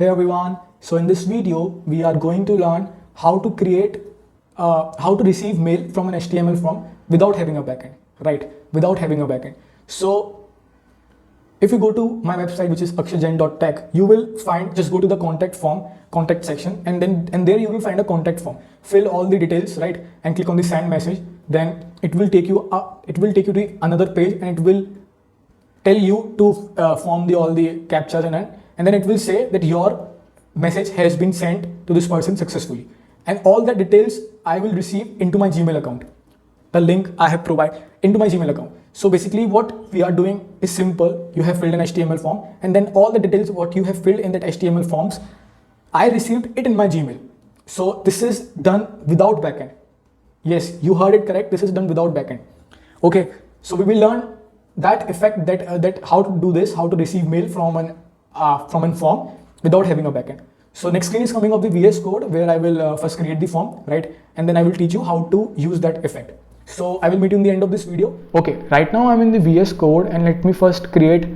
Hey everyone, so in this video we are going to learn how to receive mail from an HTML form without having a backend, right? Without having a backend. So if you go to my website, which is akshajain.tech, you will find, just go to the contact section, and there you will find a contact form. Fill all the details, right, and click on the send message. Then it will take you to another page, and it will tell you to form all the captchas and then it will say that your message has been sent to this person successfully, and all the details I will receive into my Gmail account. The link I have provided into my Gmail account. So basically what we are doing is simple. You have filled an HTML form, and then all the details what you have filled in that HTML forms, I received it in my Gmail. So this is done without backend. Yes, you heard it correct. This is done without backend. Okay, so we will learn that effect, that how to do this, how to receive mail from an form without having a backend. So next screen is coming of the VS Code, where I will first create the form, right, and then I will teach you how to use that effect. So I will meet you in the end of this video. Okay, right now I'm in the VS Code, and let me first create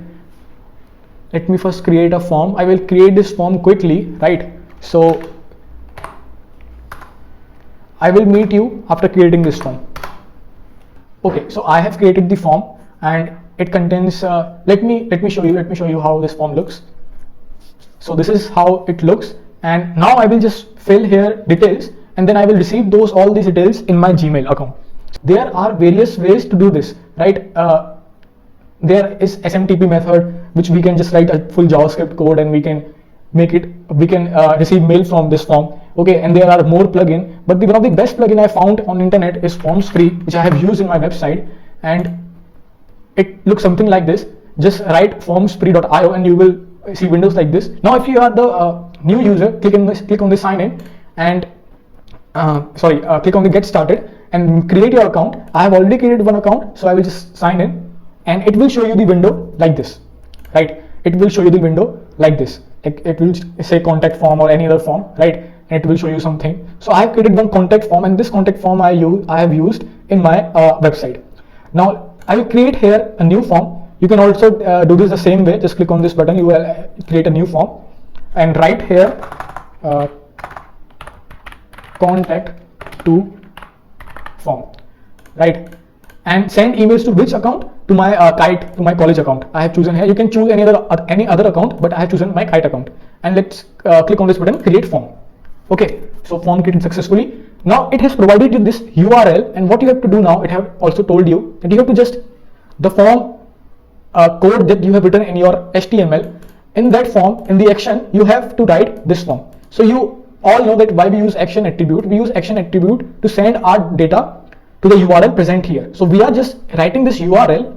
a form. I will create this form quickly, right? So I will meet you after creating this form. Okay, so I have created the form, and it contains let me show you how this form looks. So this is how it looks, and now I will just fill here details, and then I will receive all these details in my Gmail account. There are various ways to do this, right? There is SMTP method, which we can just write a full JavaScript code, and we can receive mail from this form. Okay, and there are more plugins, but one of the best plugin I found on internet is Forms Free, which I have used in my website, and it looks something like this. Just write formsfree.io and you will see windows like this. Now if you are the new user, click on the sign in, and click on the get started and create your account. I have already created one account, so I will just sign in, and it will show you the window like this, right? It will show you the window like this. It will say contact form or any other form, right? And it will show you something. So I have created one contact form, and this contact form I have used in my website. Now I will create here a new form. You can also do this the same way. Just click on this button. You will create a new form and write here contact to form, right? And send emails to which account? To my Kite, to my college account. I have chosen here. You can choose any other account, but I have chosen my Kite account. And let's click on this button, create form. Okay, so form created successfully. Now it has provided you this URL, and what you have to do now, it have also told you that you have to just the form code that you have written in your HTML, in that form, in the action, you have to write this form. So you all know that why we use action attribute. We use action attribute to send our data to the URL present here. So we are just writing this URL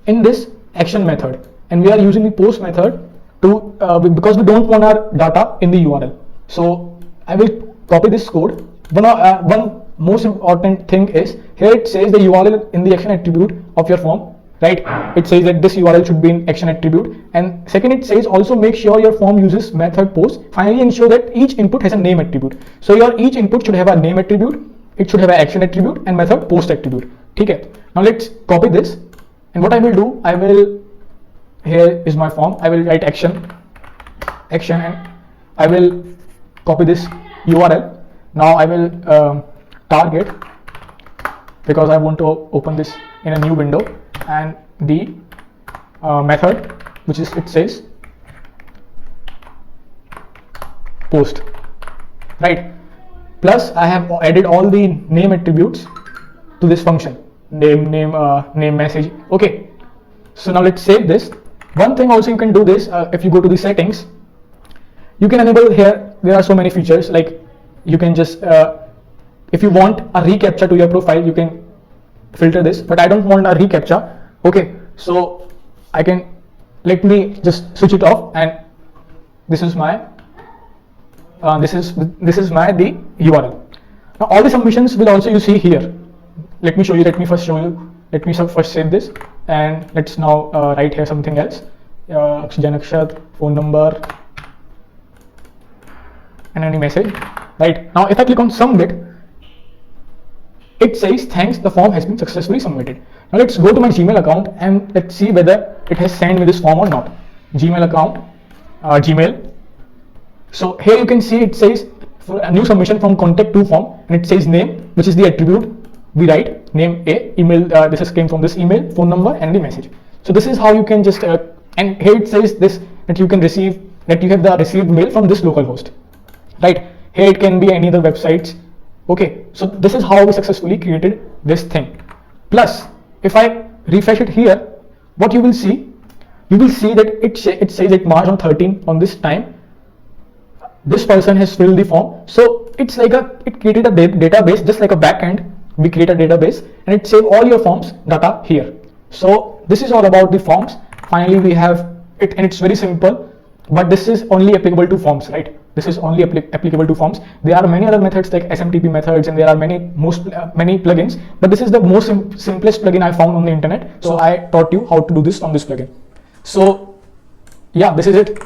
in this action method, and we are using the post method to because we don't want our data in the URL. So I will copy this code. One most important thing is here it says the URL in the action attribute of your form, right? It says that this URL should be in action attribute, and second it says also make sure your form uses method post. Finally ensure that each input has a name attribute. So your each input should have a name attribute, it should have an action attribute, and method post attribute. Okay. Now let's copy this, and what I will do, here is my form. I will write action, and I will copy this URL. Now I will target, because I want to open this in a new window, and the method, which is, it says post, right? Plus I have added all the name attributes to this function, name message. Okay, so now let's save this. One thing also you can do this, if you go to the settings, you can enable here. There are so many features, like you can just if you want a reCAPTCHA to your profile, you can filter this, but I don't want a reCAPTCHA. Okay, so let me just switch it off, and this is my the URL. Now all the submissions will also you see here. Let me first show you. Let me first save this, and let's now write here something else. Akshat, phone number, and any message. Right, now if I click on submit, it says thanks, the form has been successfully submitted. Now let's go to my Gmail account and let's see whether it has sent me this form or not. Gmail account, Gmail, So here you can see it says for a new submission from contact to form, and it says name, which is the attribute we write, name A, email, this is came from this email, phone number, and the message. So this is how you can just, and here it says this, that you can receive, that you have the received mail from this localhost, right? Here it can be any other websites. Okay, so this is how we successfully created this thing. Plus, if I refresh it here, what you will see that it says it March on 13 on this time. This person has filled the form. So it's like it created a database, just like a backend. We create a database and it save all your forms data here. So this is all about the forms. Finally, we have it, and it's very simple, but this is only applicable to forms, right? This is only applicable to forms. There are many other methods like SMTP methods, and there are many plugins, but this is the most simplest plugin I found on the internet. So I taught you how to do this on this plugin. So yeah, this is it.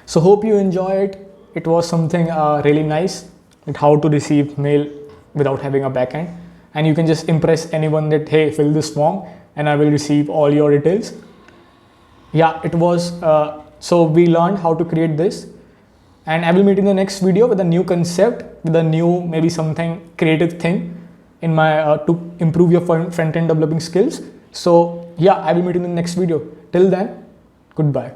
So hope you enjoy it. It was something really nice, at how to receive mail without having a backend, and you can just impress anyone that, hey, fill this form and I will receive all your details. Yeah, it was so we learned how to create this, and I will meet in the next video with a new concept, with a new, maybe something creative thing in my to improve your front-end developing skills. So yeah, I will meet in the next video. Till then, goodbye.